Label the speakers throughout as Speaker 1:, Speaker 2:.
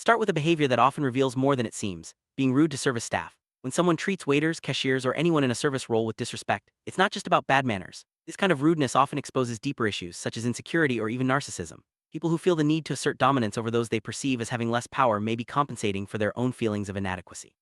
Speaker 1: Start with a behavior that often reveals more than it seems, being rude to service staff. When someone treats waiters, cashiers, or anyone in a service role with disrespect, it's not just about bad manners. This kind of rudeness often exposes deeper issues, such as insecurity or even narcissism. People who feel the need to assert dominance over those they perceive as having less power may be compensating for their own feelings of inadequacy.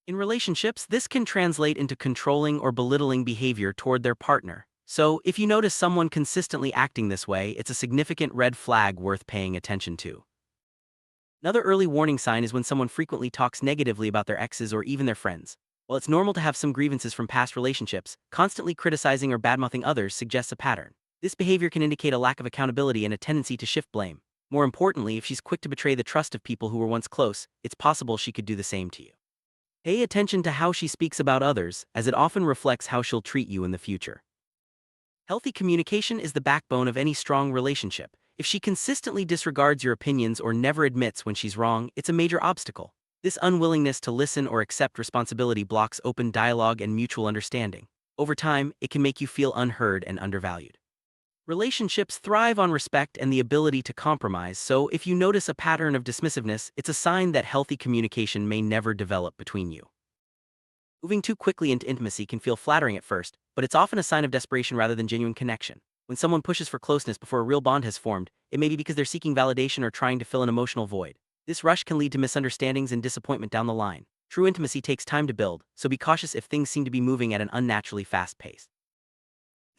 Speaker 1: In relationships, this can translate into controlling or belittling behavior toward their partner. So, if you notice someone consistently acting this way, it's a significant red flag worth paying attention to. Another early warning sign is when someone frequently talks negatively about their exes or even their friends. While it's normal to have some grievances from past relationships, constantly criticizing or badmouthing others suggests a pattern. This behavior can indicate a lack of accountability and a tendency to shift blame. More importantly, if she's quick to betray the trust of people who were once close, it's possible she could do the same to you. Pay attention to how she speaks about others, as it often reflects how she'll treat you in the future. Healthy communication is the backbone of any strong relationship. If she consistently disregards your opinions or never admits when she's wrong, it's a major obstacle. This unwillingness to listen or accept responsibility blocks open dialogue and mutual understanding. Over time, it can make you feel unheard and undervalued. Relationships thrive on respect and the ability to compromise, so if you notice a pattern of dismissiveness, it's a sign that healthy communication may never develop between you. Moving too quickly into intimacy can feel flattering at first, but it's often a sign of desperation rather than genuine connection. When someone pushes for closeness before a real bond has formed, it may be because they're seeking validation or trying to fill an emotional void. This rush can lead to misunderstandings and disappointment down the line. True intimacy takes time to build, so be cautious if things seem to be moving at an unnaturally fast pace.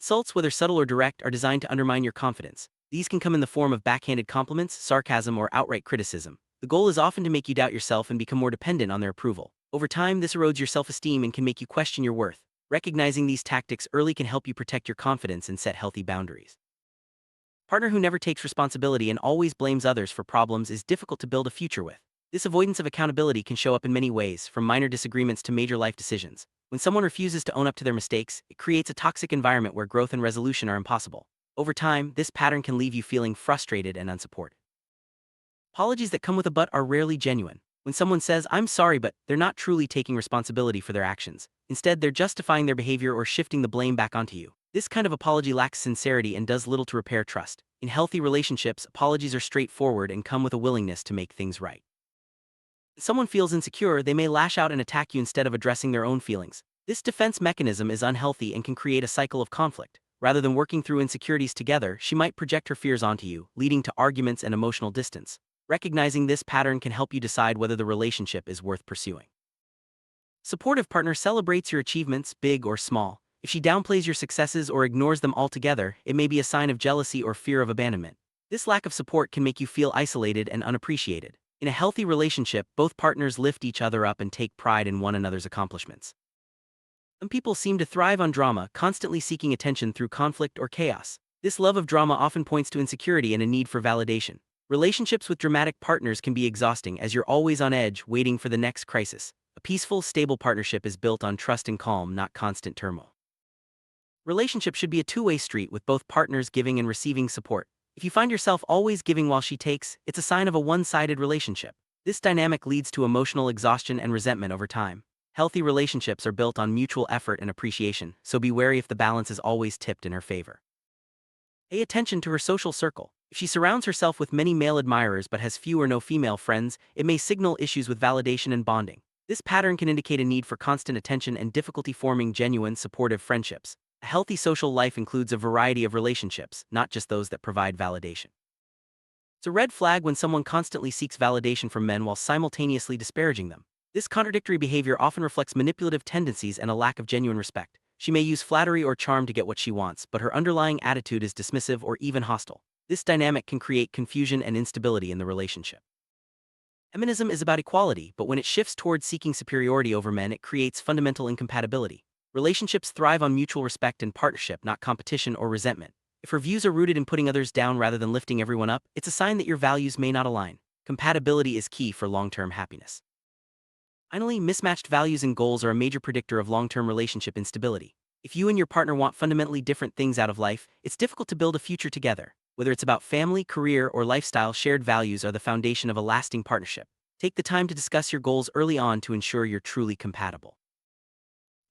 Speaker 1: Insults, whether subtle or direct, are designed to undermine your confidence. These can come in the form of backhanded compliments, sarcasm, or outright criticism. The goal is often to make you doubt yourself and become more dependent on their approval. Over time, this erodes your self-esteem and can make you question your worth. Recognizing these tactics early can help you protect your confidence and set healthy boundaries. Partner who never takes responsibility and always blames others for problems is difficult to build a future with. This avoidance of accountability can show up in many ways, from minor disagreements to major life decisions. When someone refuses to own up to their mistakes, it creates a toxic environment where growth and resolution are impossible. Over time, this pattern can leave you feeling frustrated and unsupported. Apologies that come with a but are rarely genuine. When someone says, "I'm sorry," but they're not truly taking responsibility for their actions. Instead, they're justifying their behavior or shifting the blame back onto you. This kind of apology lacks sincerity and does little to repair trust. In healthy relationships, apologies are straightforward and come with a willingness to make things right. If someone feels insecure, they may lash out and attack you instead of addressing their own feelings. This defense mechanism is unhealthy and can create a cycle of conflict. Rather than working through insecurities together, she might project her fears onto you, leading to arguments and emotional distance. Recognizing this pattern can help you decide whether the relationship is worth pursuing. Supportive partner celebrates your achievements, big or small. If she downplays your successes or ignores them altogether, it may be a sign of jealousy or fear of abandonment. This lack of support can make you feel isolated and unappreciated. In a healthy relationship, both partners lift each other up and take pride in one another's accomplishments. Some people seem to thrive on drama, constantly seeking attention through conflict or chaos. This love of drama often points to insecurity and a need for validation. Relationships with dramatic partners can be exhausting as you're always on edge, waiting for the next crisis. A peaceful, stable partnership is built on trust and calm, not constant turmoil. Relationships should be a two-way street with both partners giving and receiving support. If you find yourself always giving while she takes, it's a sign of a one-sided relationship. This dynamic leads to emotional exhaustion and resentment over time. Healthy relationships are built on mutual effort and appreciation, so be wary if the balance is always tipped in her favor. Pay attention to her social circle. If she surrounds herself with many male admirers but has few or no female friends, it may signal issues with validation and bonding. This pattern can indicate a need for constant attention and difficulty forming genuine, supportive friendships. A healthy social life includes a variety of relationships, not just those that provide validation. It's a red flag when someone constantly seeks validation from men while simultaneously disparaging them. This contradictory behavior often reflects manipulative tendencies and a lack of genuine respect. She may use flattery or charm to get what she wants, but her underlying attitude is dismissive or even hostile. This dynamic can create confusion and instability in the relationship. Feminism is about equality, but when it shifts towards seeking superiority over men, it creates fundamental incompatibility. Relationships thrive on mutual respect and partnership, not competition or resentment. If her views are rooted in putting others down rather than lifting everyone up, it's a sign that your values may not align. Compatibility is key for long-term happiness. Finally, mismatched values and goals are a major predictor of long-term relationship instability. If you and your partner want fundamentally different things out of life, it's difficult to build a future together. Whether it's about family, career, or lifestyle, shared values are the foundation of a lasting partnership. Take the time to discuss your goals early on to ensure you're truly compatible.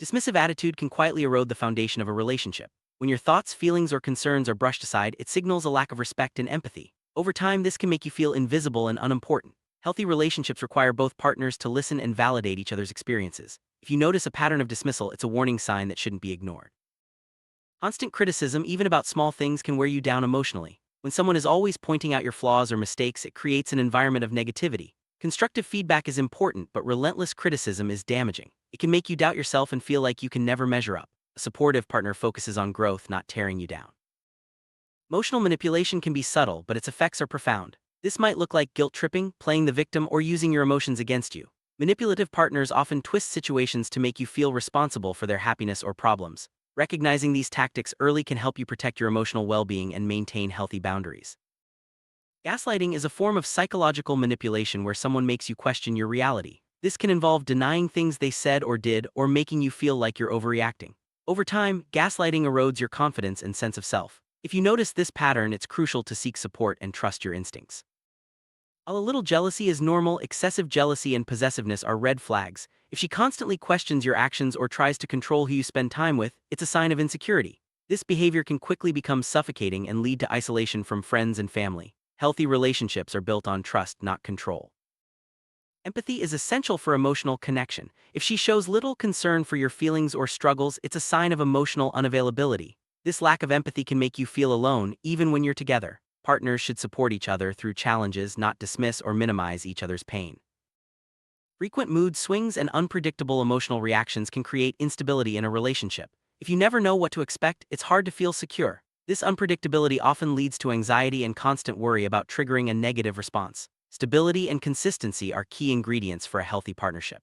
Speaker 1: Dismissive attitude can quietly erode the foundation of a relationship. When your thoughts, feelings, or concerns are brushed aside, it signals a lack of respect and empathy. Over time, this can make you feel invisible and unimportant. Healthy relationships require both partners to listen and validate each other's experiences. If you notice a pattern of dismissal, it's a warning sign that shouldn't be ignored. Constant criticism, even about small things, can wear you down emotionally. When someone is always pointing out your flaws or mistakes, it creates an environment of negativity. Constructive feedback is important, but relentless criticism is damaging. It can make you doubt yourself and feel like you can never measure up. A supportive partner focuses on growth, not tearing you down. Emotional manipulation can be subtle, but its effects are profound. This might look like guilt tripping, playing the victim, or using your emotions against you. Manipulative partners often twist situations to make you feel responsible for their happiness or problems. Recognizing these tactics early can help you protect your emotional well-being and maintain healthy boundaries. Gaslighting is a form of psychological manipulation where someone makes you question your reality. This can involve denying things they said or did, or making you feel like you're overreacting. Over time, gaslighting erodes your confidence and sense of self. If you notice this pattern, it's crucial to seek support and trust your instincts. While a little jealousy is normal, excessive jealousy and possessiveness are red flags. If she constantly questions your actions or tries to control who you spend time with, it's a sign of insecurity. This behavior can quickly become suffocating and lead to isolation from friends and family. Healthy relationships are built on trust, not control. Empathy is essential for emotional connection. If she shows little concern for your feelings or struggles, it's a sign of emotional unavailability. This lack of empathy can make you feel alone, even when you're together. Partners should support each other through challenges, not dismiss or minimize each other's pain. Frequent mood swings and unpredictable emotional reactions can create instability in a relationship. If you never know what to expect, it's hard to feel secure. This unpredictability often leads to anxiety and constant worry about triggering a negative response. Stability and consistency are key ingredients for a healthy partnership.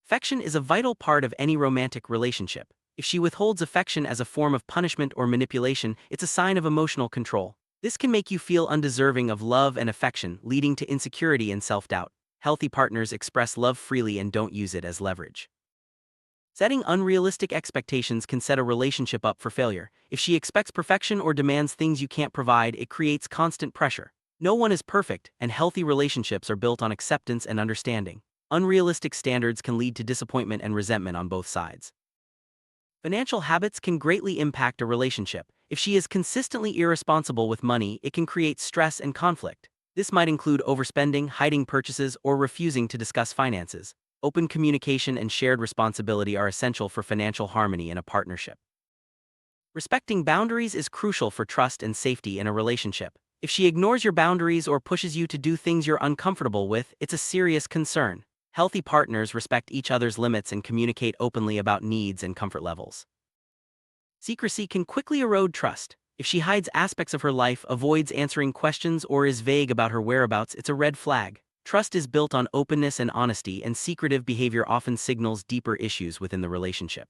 Speaker 1: Affection is a vital part of any romantic relationship. If she withholds affection as a form of punishment or manipulation, it's a sign of emotional control. This can make you feel undeserving of love and affection, leading to insecurity and self-doubt. Healthy partners express love freely and don't use it as leverage. Setting unrealistic expectations can set a relationship up for failure. If she expects perfection or demands things you can't provide, it creates constant pressure. No one is perfect, and healthy relationships are built on acceptance and understanding. Unrealistic standards can lead to disappointment and resentment on both sides. Financial habits can greatly impact a relationship. If she is consistently irresponsible with money, it can create stress and conflict. This might include overspending, hiding purchases, or refusing to discuss finances. Open communication and shared responsibility are essential for financial harmony in a partnership. Respecting boundaries is crucial for trust and safety in a relationship. If she ignores your boundaries or pushes you to do things you're uncomfortable with, it's a serious concern. Healthy partners respect each other's limits and communicate openly about needs and comfort levels. Secrecy can quickly erode trust. If she hides aspects of her life, avoids answering questions, or is vague about her whereabouts, it's a red flag. Trust is built on openness and honesty, and secretive behavior often signals deeper issues within the relationship.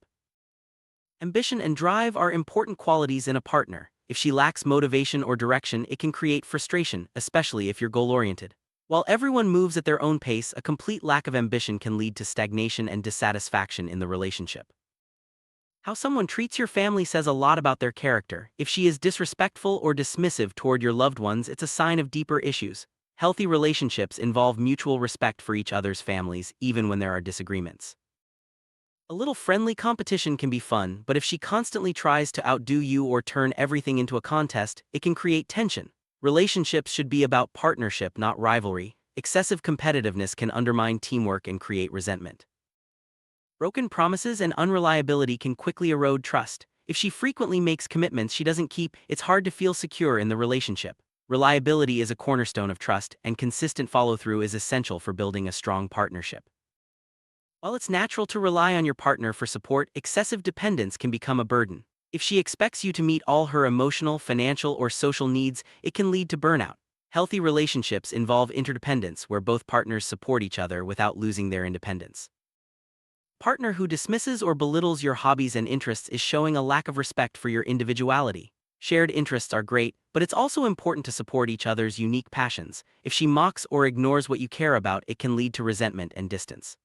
Speaker 1: Ambition and drive are important qualities in a partner. If she lacks motivation or direction, it can create frustration, especially if you're goal-oriented. While everyone moves at their own pace, a complete lack of ambition can lead to stagnation and dissatisfaction in the relationship. How someone treats your family says a lot about their character. If she is disrespectful or dismissive toward your loved ones, it's a sign of deeper issues. Healthy relationships involve mutual respect for each other's families, even when there are disagreements. A little friendly competition can be fun, but if she constantly tries to outdo you or turn everything into a contest, it can create tension. Relationships should be about partnership, not rivalry. Excessive competitiveness can undermine teamwork and create resentment. Broken promises and unreliability can quickly erode trust. If she frequently makes commitments she doesn't keep, it's hard to feel secure in the relationship. Reliability is a cornerstone of trust, and consistent follow-through is essential for building a strong partnership. While it's natural to rely on your partner for support, excessive dependence can become a burden. If she expects you to meet all her emotional, financial, or social needs, it can lead to burnout. Healthy relationships involve interdependence where both partners support each other without losing their independence. A partner who dismisses or belittles your hobbies and interests is showing a lack of respect for your individuality. Shared interests are great, but it's also important to support each other's unique passions. If she mocks or ignores what you care about, it can lead to resentment and distance.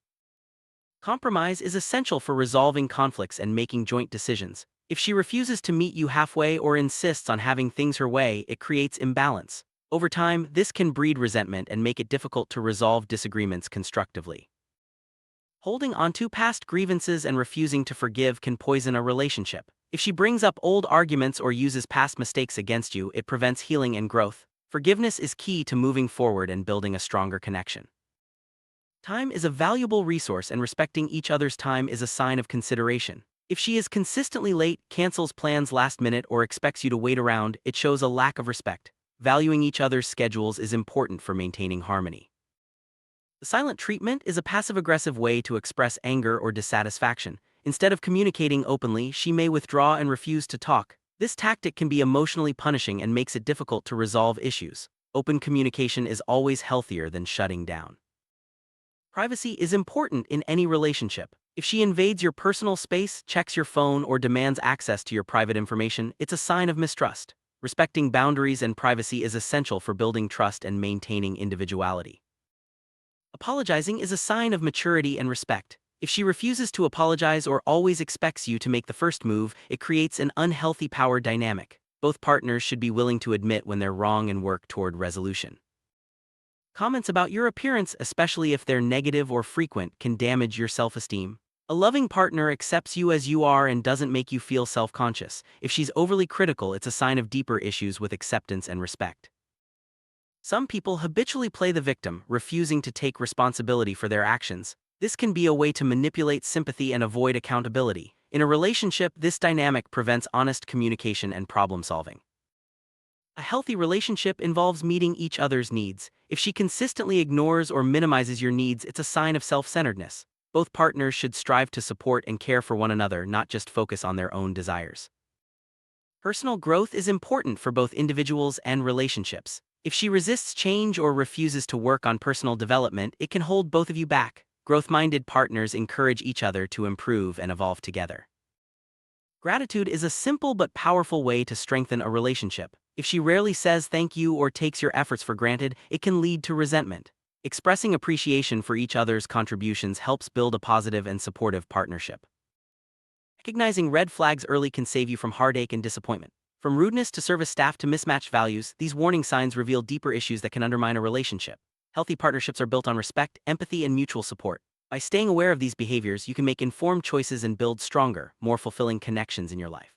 Speaker 1: Compromise is essential for resolving conflicts and making joint decisions. If she refuses to meet you halfway or insists on having things her way, it creates imbalance. Over time, this can breed resentment and make it difficult to resolve disagreements constructively. Holding onto past grievances and refusing to forgive can poison a relationship. If she brings up old arguments or uses past mistakes against you, it prevents healing and growth. Forgiveness is key to moving forward and building a stronger connection. Time is a valuable resource, and respecting each other's time is a sign of consideration. If she is consistently late, cancels plans last minute, or expects you to wait around, it shows a lack of respect. Valuing each other's schedules is important for maintaining harmony. The silent treatment is a passive-aggressive way to express anger or dissatisfaction. Instead of communicating openly, she may withdraw and refuse to talk. This tactic can be emotionally punishing and makes it difficult to resolve issues. Open communication is always healthier than shutting down. Privacy is important in any relationship. If she invades your personal space, checks your phone, or demands access to your private information, it's a sign of mistrust. Respecting boundaries and privacy is essential for building trust and maintaining individuality. Apologizing is a sign of maturity and respect. If she refuses to apologize or always expects you to make the first move, it creates an unhealthy power dynamic. Both partners should be willing to admit when they're wrong and work toward resolution. Comments about your appearance, especially if they're negative or frequent, can damage your self-esteem. A loving partner accepts you as you are and doesn't make you feel self-conscious. If she's overly critical, it's a sign of deeper issues with acceptance and respect. Some people habitually play the victim, refusing to take responsibility for their actions. This can be a way to manipulate sympathy and avoid accountability. In a relationship, this dynamic prevents honest communication and problem-solving. A healthy relationship involves meeting each other's needs. If she consistently ignores or minimizes your needs, it's a sign of self-centeredness. Both partners should strive to support and care for one another, not just focus on their own desires. Personal growth is important for both individuals and relationships. If she resists change or refuses to work on personal development, it can hold both of you back. Growth-minded partners encourage each other to improve and evolve together. Gratitude is a simple but powerful way to strengthen a relationship. If she rarely says thank you or takes your efforts for granted, it can lead to resentment. Expressing appreciation for each other's contributions helps build a positive and supportive partnership. Recognizing red flags early can save you from heartache and disappointment. From rudeness to service staff to mismatched values, these warning signs reveal deeper issues that can undermine a relationship. Healthy partnerships are built on respect, empathy, and mutual support. By staying aware of these behaviors, you can make informed choices and build stronger, more fulfilling connections in your life.